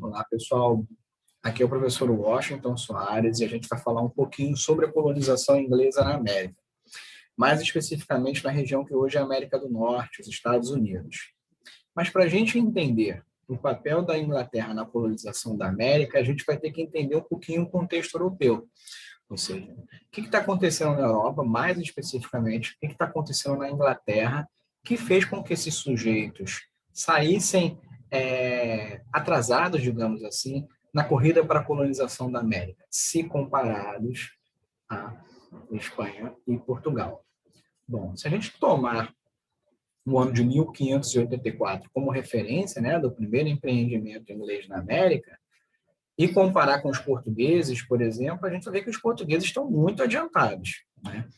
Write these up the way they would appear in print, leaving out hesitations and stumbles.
Olá, pessoal. Aqui é o professor Washington Soares e a gente vai falar um pouquinho sobre a colonização inglesa na América, mais especificamente na região que hoje é a América do Norte, os Estados Unidos. Mas para a gente entender o papel da Inglaterra na colonização da América, a gente vai ter que entender um pouquinho o contexto europeu. Ou seja, o que está acontecendo na Europa, mais especificamente, o que está acontecendo na Inglaterra, que fez com que esses sujeitos saíssem atrasados, digamos assim, na corrida para a colonização da América, se comparados à Espanha e Portugal. Bom, se a gente tomar o ano de 1584 como referência, né, do primeiro empreendimento inglês na América, e comparar com os portugueses, por exemplo, a gente vai ver que os portugueses estão muito adiantados, né?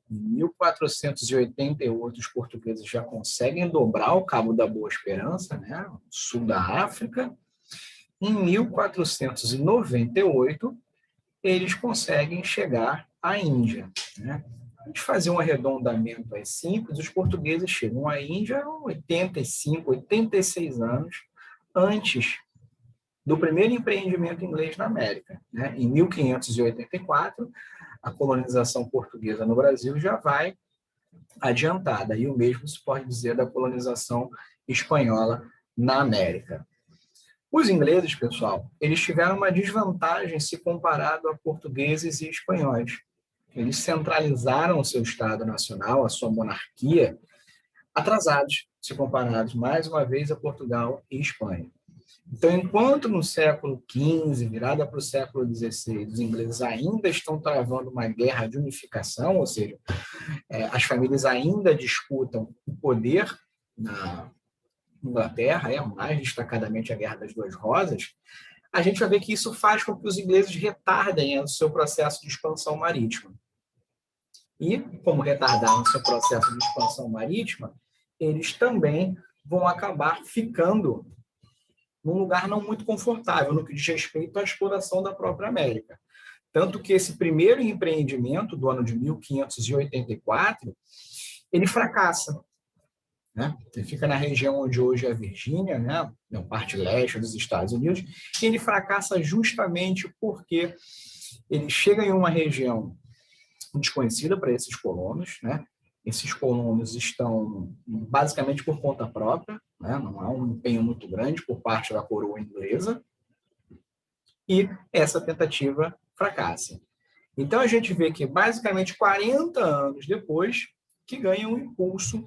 Em 1488, os portugueses já conseguem dobrar o Cabo da Boa Esperança, né, sul da África. Em 1498, eles conseguem chegar à Índia, né? A gente fazer um arredondamento aí simples, os portugueses chegam à Índia 85, 86 anos antes do primeiro empreendimento inglês na América, né? Em 1584, a colonização portuguesa no Brasil já vai adiantada, e o mesmo se pode dizer da colonização espanhola na América. Os ingleses, pessoal, eles tiveram uma desvantagem se comparado a portugueses e espanhóis. Eles centralizaram o seu Estado Nacional, a sua monarquia, atrasados, se comparados, mais uma vez, a Portugal e Espanha. Então, enquanto no século XV, virada para o século XVI, os ingleses ainda estão travando uma guerra de unificação, ou seja, as famílias ainda disputam o poder na Inglaterra, mais destacadamente a Guerra das Duas Rosas, a gente vai ver que isso faz com que os ingleses retardem o seu processo de expansão marítima. E, como retardaram o seu processo de expansão marítima, eles também vão acabar ficando num lugar não muito confortável no que diz respeito à exploração da própria América. Tanto que esse primeiro empreendimento do ano de 1584, ele fracassa, né? Ele fica na região onde hoje é a Virgínia, né? Na parte leste dos Estados Unidos, e ele fracassa justamente porque ele chega em uma região desconhecida para esses colonos, né? Esses colonos estão basicamente por conta própria, né? Não há um empenho muito grande por parte da coroa inglesa, e essa tentativa fracassa. Então, a gente vê que, basicamente, 40 anos depois, que ganha um impulso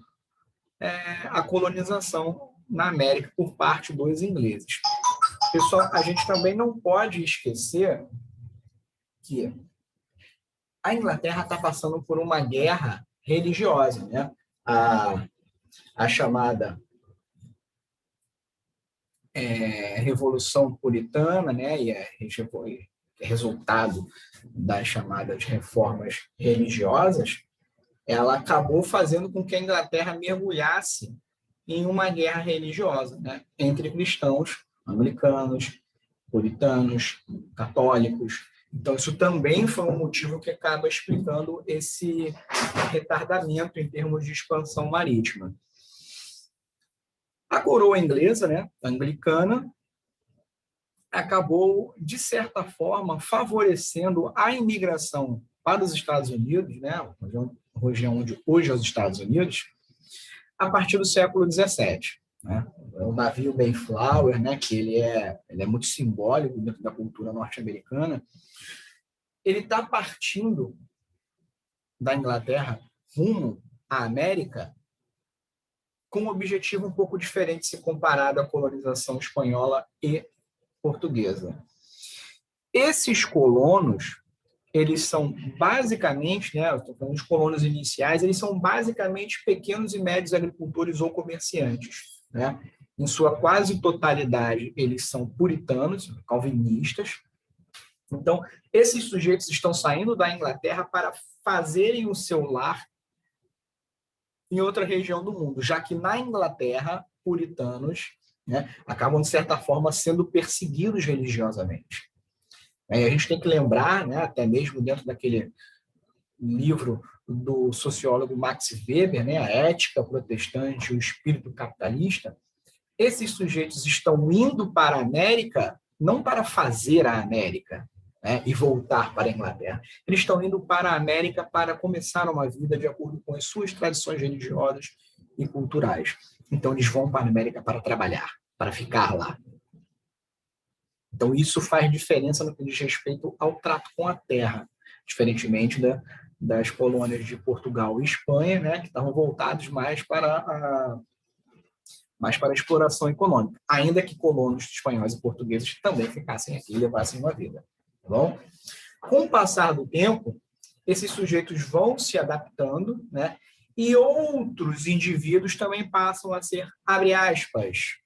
a colonização na América por parte dos ingleses. Pessoal, a gente também não pode esquecer que a Inglaterra está passando por uma guerra religiosa, né? A chamada Revolução Puritana, né? E é resultado das chamadas reformas religiosas, ela acabou fazendo com que a Inglaterra mergulhasse em uma guerra religiosa, né? Entre cristãos, anglicanos, puritanos, católicos. Então, isso também foi um motivo que acaba explicando esse retardamento em termos de expansão marítima. A coroa inglesa, né, anglicana, acabou, de certa forma, favorecendo a imigração para os Estados Unidos, né, a região onde hoje é os Estados Unidos, a partir do século XVII. Né? O navio Mayflower, né, que ele é muito simbólico dentro da cultura norte-americana, ele está partindo da Inglaterra rumo à América com um objetivo um pouco diferente se comparado à colonização espanhola e portuguesa. Esses colonos, eles são basicamente, né, eu estou falando dos colonos iniciais, eles são basicamente pequenos e médios agricultores ou comerciantes, né? Em sua quase totalidade, eles são puritanos, calvinistas. Então, esses sujeitos estão saindo da Inglaterra para fazerem o seu lar em outra região do mundo, já que na Inglaterra, puritanos, né, acabam, de certa forma, sendo perseguidos religiosamente. A gente tem que lembrar, né, até mesmo dentro daquele livro do sociólogo Max Weber, né, A Ética Protestante e o Espírito Capitalista, esses sujeitos estão indo para a América não para fazer a América, né, e voltar para a Inglaterra. Eles estão indo para a América para começar uma vida de acordo com as suas tradições religiosas e culturais. Então, eles vão para a América para trabalhar, para ficar lá. Então, isso faz diferença no que diz respeito ao trato com a terra, diferentemente das colônias de Portugal e Espanha, né, que estavam voltados mais para a exploração econômica, ainda que colonos espanhóis e portugueses também ficassem aqui e levassem uma vida. Tá bom? Com o passar do tempo, esses sujeitos vão se adaptando, né, e outros indivíduos também passam a ser, abre aspas,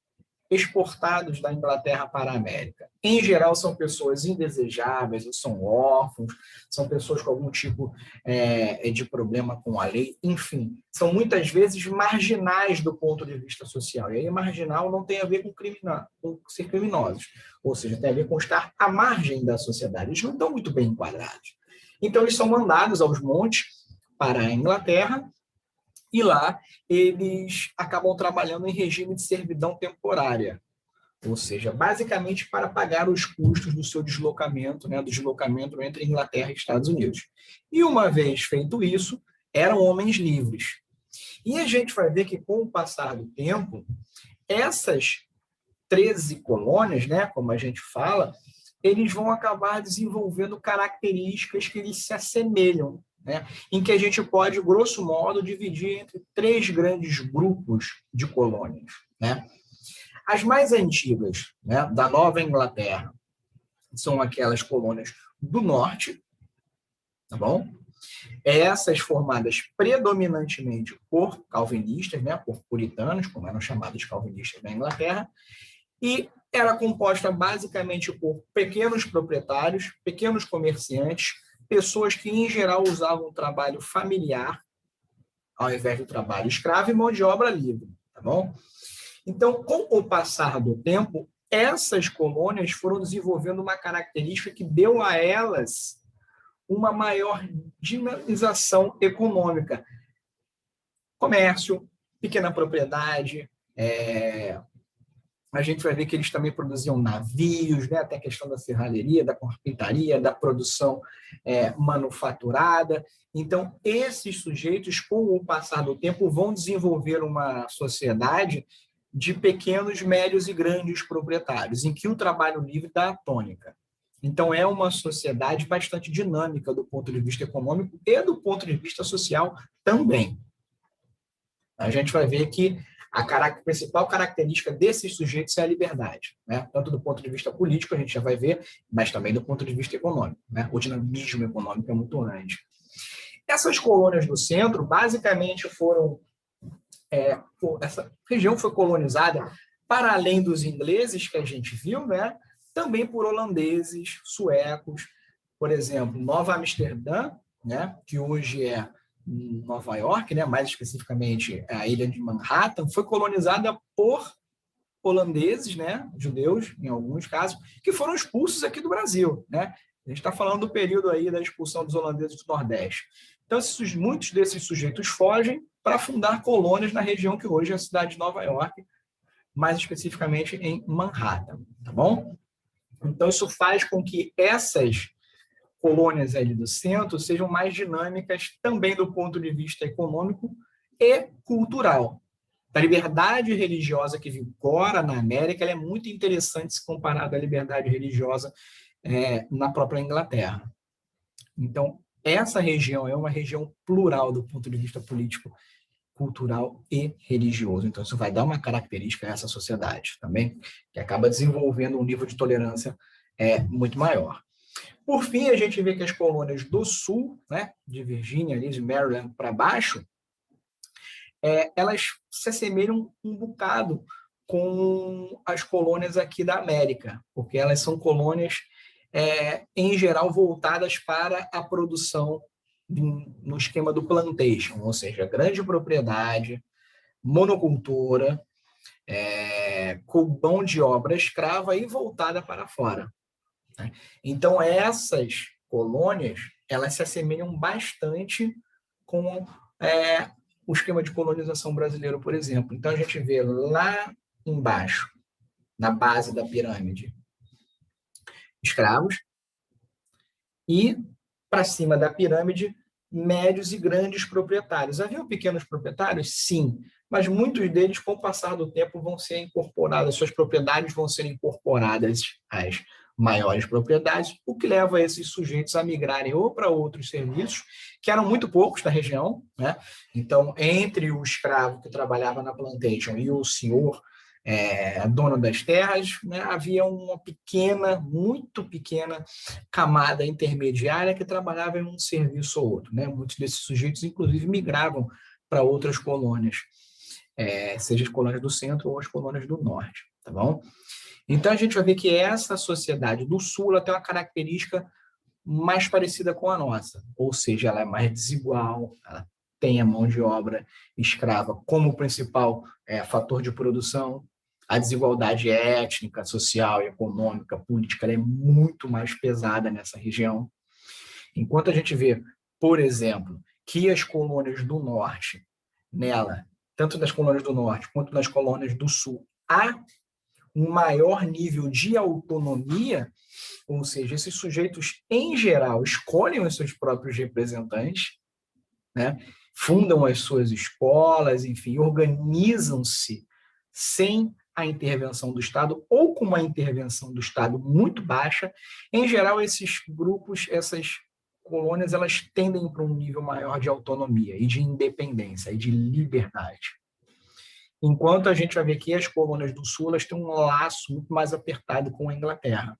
exportados da Inglaterra para a América. Em geral, são pessoas indesejáveis, ou são órfãos, são pessoas com algum tipo de problema com a lei, enfim, são muitas vezes marginais do ponto de vista social. E aí, marginal não tem a ver com ser criminosos, ou seja, tem a ver com estar à margem da sociedade. Eles não estão muito bem enquadrados. Então, eles são mandados aos montes para a Inglaterra, e lá eles acabam trabalhando em regime de servidão temporária, ou seja, basicamente para pagar os custos do seu deslocamento, né, do deslocamento entre Inglaterra e Estados Unidos. E uma vez feito isso, eram homens livres. E a gente vai ver que, com o passar do tempo, essas 13 colônias, né, como a gente fala, eles vão acabar desenvolvendo características que eles se assemelham, né, em que a gente pode, grosso modo, dividir entre 3 grandes grupos de colônias, né? As mais antigas, né, da Nova Inglaterra, são aquelas colônias do norte, tá bom? Essas formadas predominantemente por calvinistas, né, por puritanos, como eram chamados calvinistas na Inglaterra, e era composta basicamente por pequenos proprietários, pequenos comerciantes, pessoas que, em geral, usavam o trabalho familiar ao invés do trabalho escravo e mão de obra livre, tá bom? Então, com o passar do tempo, essas colônias foram desenvolvendo uma característica que deu a elas uma maior dinamização econômica. Comércio, pequena propriedade, a gente vai ver que eles também produziam navios, né? Até a questão da serralheria, da carpintaria, da produção manufaturada. Então, esses sujeitos, com o passar do tempo, vão desenvolver uma sociedade de pequenos, médios e grandes proprietários, em que o trabalho livre dá a tônica. Então, é uma sociedade bastante dinâmica do ponto de vista econômico e do ponto de vista social também. A gente vai ver que a principal característica desses sujeitos é a liberdade, né? Tanto do ponto de vista político, a gente já vai ver, mas também do ponto de vista econômico, né? O dinamismo econômico é muito grande. Essas colônias do centro, basicamente, essa região foi colonizada, para além dos ingleses que a gente viu, né? Também por holandeses, suecos, por exemplo, Nova Amsterdã, né? Que hoje é Nova York, né, mais especificamente a ilha de Manhattan, foi colonizada por holandeses, né, judeus, em alguns casos, que foram expulsos aqui do Brasil, né? A gente está falando do período aí da expulsão dos holandeses do Nordeste. Então, muitos desses sujeitos fogem para fundar colônias na região que hoje é a cidade de Nova York, mais especificamente em Manhattan, tá bom? Então, isso faz com que essas colônias ali do centro sejam mais dinâmicas também do ponto de vista econômico e cultural. A liberdade religiosa que vigora na América ela é muito interessante se comparada à liberdade religiosa na própria Inglaterra. Então, essa região é uma região plural do ponto de vista político, cultural e religioso. Então, isso vai dar uma característica a essa sociedade também, que acaba desenvolvendo um nível de tolerância muito maior. Por fim, a gente vê que as colônias do sul, né, de Virgínia, de Maryland para baixo, elas se assemelham um bocado com as colônias aqui da América, porque elas são colônias, em geral, voltadas para a produção no esquema do plantation, ou seja, grande propriedade, monocultura, com mão de obra escrava e voltada para fora. Então, essas colônias, elas se assemelham bastante com o esquema de colonização brasileiro, por exemplo. Então, a gente vê lá embaixo, na base da pirâmide, escravos, e para cima da pirâmide, médios e grandes proprietários. Haviam pequenos proprietários? Sim, mas muitos deles, com o passar do tempo, vão ser incorporados, suas propriedades vão ser incorporadas às maiores propriedades, o que leva esses sujeitos a migrarem ou para outros serviços, que eram muito poucos na região, né? Então, entre o escravo que trabalhava na plantation e o senhor dono das terras, né, havia uma pequena, muito pequena camada intermediária que trabalhava em um serviço ou outro. Né? Muitos desses sujeitos, inclusive, migravam para outras colônias, seja as colônias do centro ou as colônias do norte. Tá bom? Então, a gente vai ver que essa sociedade do sul ela tem uma característica mais parecida com a nossa, ou seja, ela é mais desigual, ela tem a mão de obra escrava como principal fator de produção. A desigualdade étnica, social, econômica, política é muito mais pesada nessa região. Enquanto a gente vê, por exemplo, que as colônias do norte, nela, tanto nas colônias do norte quanto nas colônias do sul, há um maior nível de autonomia, ou seja, esses sujeitos, em geral, escolhem os seus próprios representantes, né? Fundam as suas escolas, enfim, organizam-se sem a intervenção do Estado ou com uma intervenção do Estado muito baixa. Em geral, esses grupos, essas colônias, elas tendem para um nível maior de autonomia e de independência e de liberdade. Enquanto a gente vai ver que as colônias do Sul elas têm um laço muito mais apertado com a Inglaterra,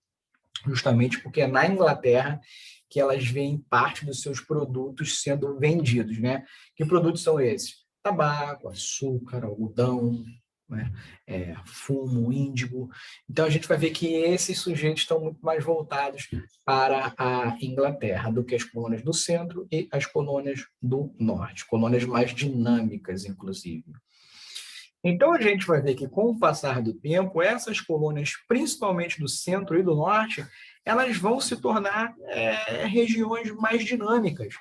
justamente porque é na Inglaterra que elas veem parte dos seus produtos sendo vendidos, né? Que produtos são esses? Tabaco, açúcar, algodão, né? Fumo, índigo. Então, a gente vai ver que esses sujeitos estão muito mais voltados para a Inglaterra do que as colônias do centro e as colônias do norte, colônias mais dinâmicas, inclusive. Então, a gente vai ver que, com o passar do tempo, essas colônias, principalmente do centro e do norte, elas vão se tornar regiões mais dinâmicas.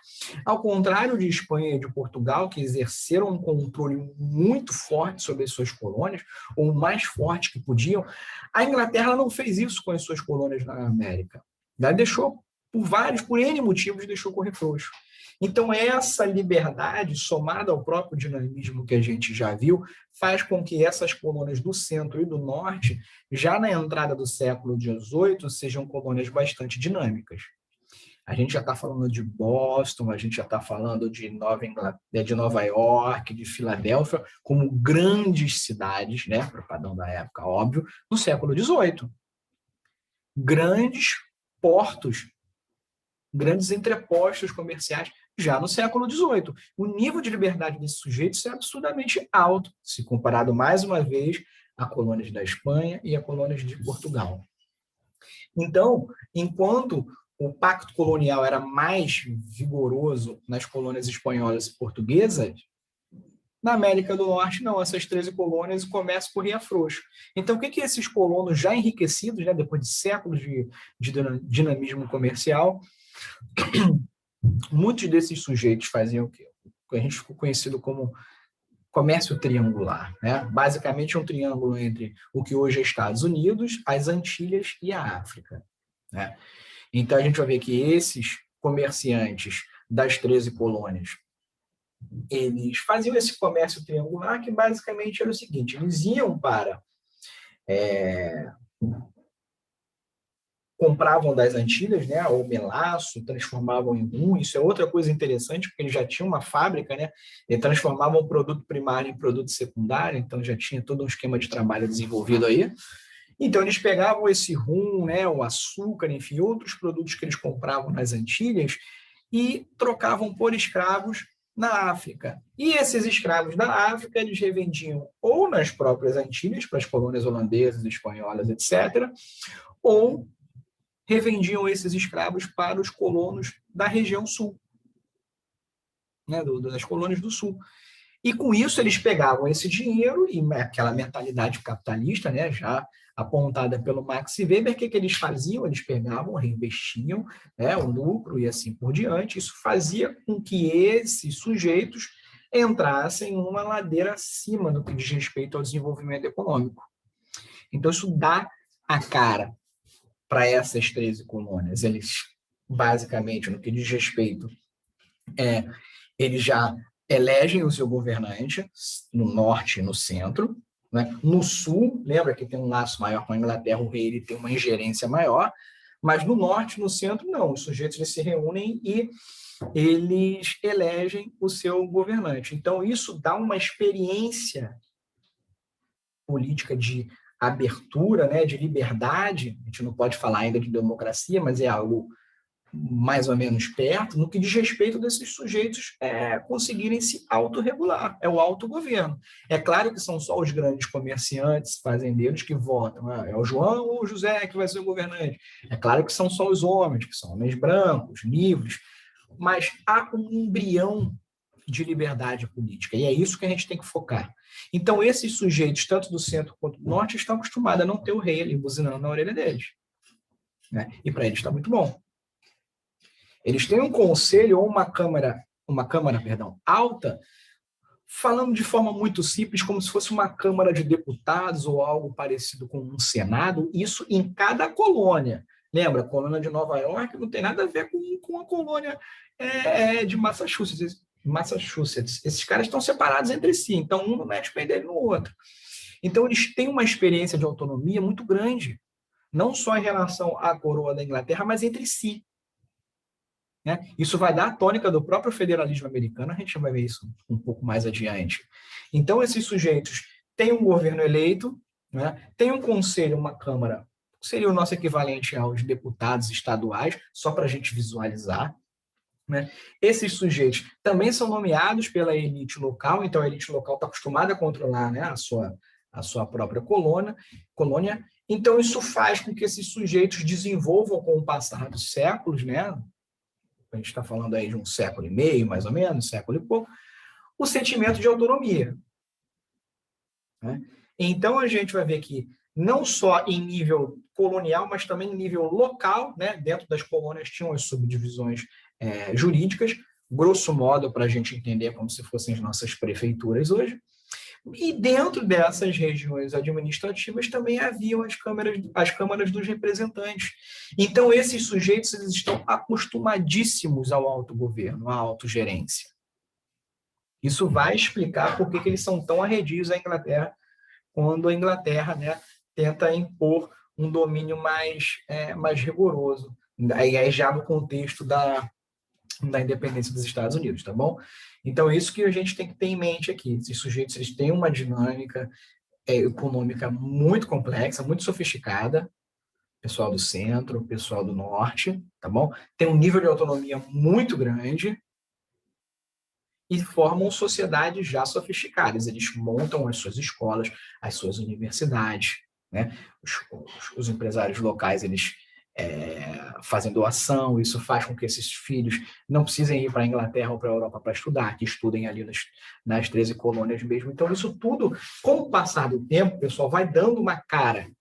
Ao contrário de Espanha e de Portugal, que exerceram um controle muito forte sobre as suas colônias, ou o mais forte que podiam, a Inglaterra não fez isso com as suas colônias na América. Ela deixou, por N motivos, deixou correr frouxo. Então, essa liberdade, somada ao próprio dinamismo que a gente já viu, faz com que essas colônias do centro e do norte, já na entrada do século XVIII, sejam colônias bastante dinâmicas. A gente já está falando de Boston, a gente já está falando de Nova York, de Filadélfia, como grandes cidades, né, para o padrão da época, óbvio, no século XVIII. Grandes portos, grandes entrepostos comerciais, já no século XVIII. O nível de liberdade desses sujeitos é absurdamente alto, se comparado, mais uma vez, a colônias da Espanha e a colônias de Portugal. Então, enquanto o pacto colonial era mais vigoroso nas colônias espanholas e portuguesas, na América do Norte, não, essas 13 colônias, o comércio corria frouxo. Então, o que esses colonos já enriquecidos, né, depois de séculos de dinamismo comercial, muitos desses sujeitos faziam o que a gente ficou conhecido como comércio triangular, né? Basicamente um triângulo entre o que hoje é Estados Unidos, as Antilhas e a África, né? Então a gente vai ver que esses comerciantes das 13 colônias, eles faziam esse comércio triangular que basicamente era o seguinte: eles iam para compravam das Antilhas, né, o melaço, transformavam em rum. Isso é outra coisa interessante, porque eles já tinham uma fábrica, né, e transformavam o produto primário em produto secundário, então já tinha todo um esquema de trabalho desenvolvido aí. Então, eles pegavam esse rum, né, o açúcar, enfim, outros produtos que eles compravam nas Antilhas e trocavam por escravos na África. E esses escravos da África, eles revendiam ou nas próprias Antilhas, para as colônias holandesas, espanholas, etc., ou revendiam esses escravos para os colonos da região sul, né, das colônias do sul. E com isso eles pegavam esse dinheiro e aquela mentalidade capitalista, né, já apontada pelo Max Weber, o que eles faziam? Eles pegavam, reinvestiam, né, o lucro e assim por diante. Isso fazia com que esses sujeitos entrassem numa ladeira acima do que diz respeito ao desenvolvimento econômico. Então, isso dá a cara para essas 13 colônias. Eles, basicamente, no que diz respeito, eles já elegem o seu governante no norte e no centro, né? No sul, lembra que tem um laço maior com a Inglaterra, o rei ele tem uma ingerência maior, mas no norte e no centro, não. Os sujeitos eles se reúnem e eles elegem o seu governante. Então, isso dá uma experiência política de abertura, né, de liberdade. A gente não pode falar ainda de democracia, mas é algo mais ou menos perto, no que diz respeito desses sujeitos conseguirem se autorregular, é o autogoverno. É claro que são só os grandes comerciantes, fazendeiros que votam, é o João ou o José que vai ser o governante. É claro que são só os homens, que são homens brancos, livres, mas há um embrião de liberdade política, e é isso que a gente tem que focar. Então, esses sujeitos, tanto do centro quanto do norte, estão acostumados a não ter o rei ali buzinando na orelha deles. Né? E para eles está muito bom. Eles têm um conselho ou uma câmara, perdão, alta, falando de forma muito simples, como se fosse uma Câmara de Deputados ou algo parecido com um Senado, isso em cada colônia. Lembra, a colônia de Nova York não tem nada a ver com a colônia de Massachusetts. Esses caras estão separados entre si, então um não mete o pé dele no outro. Então, eles têm uma experiência de autonomia muito grande, não só em relação à coroa da Inglaterra, mas entre si. Né? Isso vai dar a tônica do próprio federalismo americano, a gente vai ver isso um pouco mais adiante. Então, esses sujeitos têm um governo eleito, né? Tem um conselho, uma Câmara, seria o nosso equivalente aos deputados estaduais, só para a gente visualizar. Né? Esses sujeitos também são nomeados pela elite local, então a elite local está acostumada a controlar, né, a sua própria colônia. Então, isso faz com que esses sujeitos desenvolvam, com o passar dos séculos, né, a gente está falando aí de um século e meio, mais ou menos, século e pouco, o sentimento de autonomia. Né? Então, a gente vai ver que, não só em nível colonial, mas também em nível local, né? Dentro das colônias tinham as subdivisões jurídicas, grosso modo, para a gente entender como se fossem as nossas prefeituras hoje. E dentro dessas regiões administrativas também haviam as câmaras dos representantes. Então, esses sujeitos eles estão acostumadíssimos ao autogoverno, à autogerência. Isso vai explicar por que eles são tão arredios à Inglaterra, quando a Inglaterra, né, tenta impor um domínio mais rigoroso, aí já no contexto da independência dos Estados Unidos, tá bom? Então, isso que a gente tem que ter em mente aqui. Esses sujeitos eles têm uma dinâmica econômica muito complexa, muito sofisticada, pessoal do centro, pessoal do norte, tá bom? Tem um nível de autonomia muito grande e formam sociedades já sofisticadas. Eles montam as suas escolas, as suas universidades, né? Os empresários locais, eles fazem doação, isso faz com que esses filhos não precisem ir para a Inglaterra ou para a Europa para estudar, que estudem ali nas 13 colônias mesmo. Então, isso tudo, com o passar do tempo, o pessoal vai dando uma cara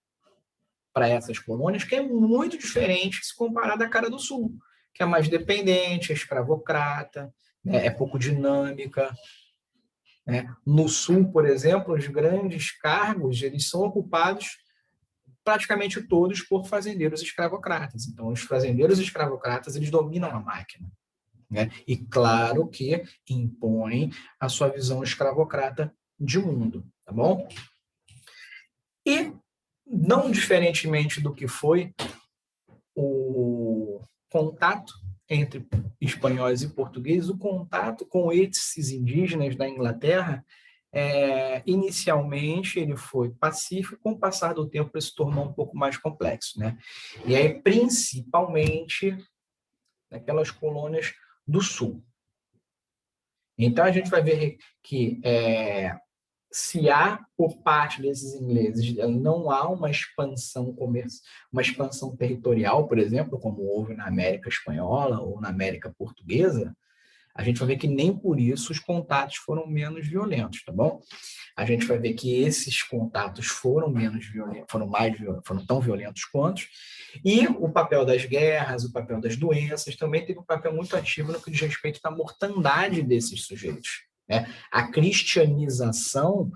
para essas colônias que é muito diferente se comparado à cara do Sul, que é mais dependente, é escravocrata, né, é pouco dinâmica. Né? No Sul, por exemplo, os grandes cargos eles são ocupados praticamente todos por fazendeiros escravocratas. Então, os fazendeiros escravocratas, eles dominam a máquina. Né? E, claro, que impõem a sua visão escravocrata de mundo, tá bom? E, não diferentemente do que foi o contato entre espanhóis e portugueses, o contato com esses indígenas da Inglaterra inicialmente ele foi pacífico, com o passar do tempo ele se tornou um pouco mais complexo, né? E aí, principalmente, naquelas colônias do sul. Então, a gente vai ver que se há, por parte desses ingleses, não há uma expansão uma expansão territorial, por exemplo, como houve na América Espanhola ou na América Portuguesa, a gente vai ver que nem por isso os contatos foram menos violentos, tá bom? A gente vai ver que esses contatos foram menos violentos, foram tão violentos quanto, e o papel das guerras, o papel das doenças também teve um papel muito ativo no que diz respeito à mortandade desses sujeitos. Né? A cristianização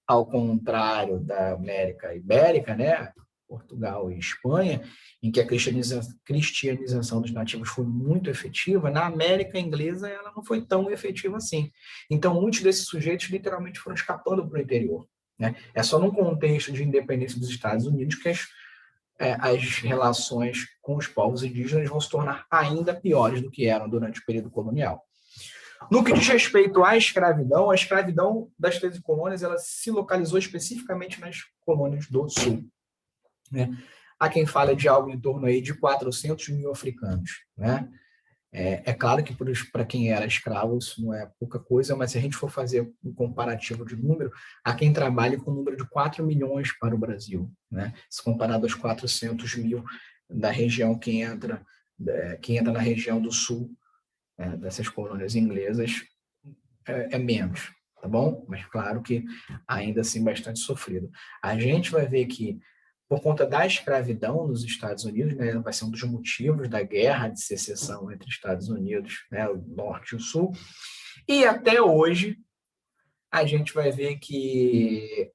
ao contrário da América Ibérica, né? Portugal e Espanha, em que a cristianização dos nativos foi muito efetiva, na América inglesa ela não foi tão efetiva assim. Então, muitos desses sujeitos literalmente foram escapando para o interior. Né? É só num contexto de independência dos Estados Unidos que as relações com os povos indígenas vão se tornar ainda piores do que eram durante o período colonial. No que diz respeito à escravidão, a escravidão das 13 colônias ela se localizou especificamente nas colônias do Sul. Né? Há quem fale de algo em torno aí de 400 mil africanos. Né? É claro que para quem era escravo isso não é pouca coisa, mas se a gente for fazer um comparativo de número, há quem trabalhe com o número de 4 milhões para o Brasil. Né? Se comparado aos 400 mil da região que entra na região do Sul, dessas colônias inglesas, é menos, tá bom? Mas claro que ainda assim bastante sofrido. A gente vai ver que por conta da escravidão nos Estados Unidos, né, vai ser um dos motivos da guerra de secessão entre Estados Unidos, né, o Norte e o Sul, e até hoje a gente vai ver que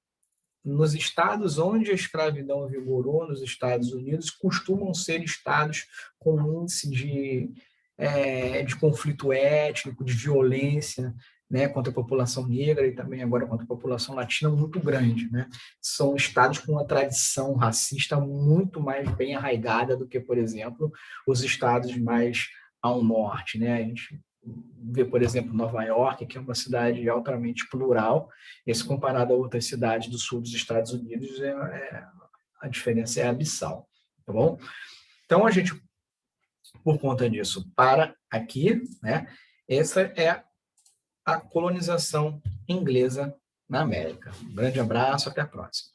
nos estados onde a escravidão vigorou, nos Estados Unidos, costumam ser estados com índice de conflito étnico, de violência, né, contra a população negra e também agora contra a população latina muito grande. Né? São estados com uma tradição racista muito mais bem arraigada do que, por exemplo, os estados mais ao norte. Né? A gente vê, por exemplo, Nova York, que é uma cidade altamente plural, e se comparado a outras cidades do sul dos Estados Unidos, a diferença é abissal. Tá bom? Então, a gente, por conta disso, para aqui, né? Essa é a colonização inglesa na América. Um grande abraço, até a próxima.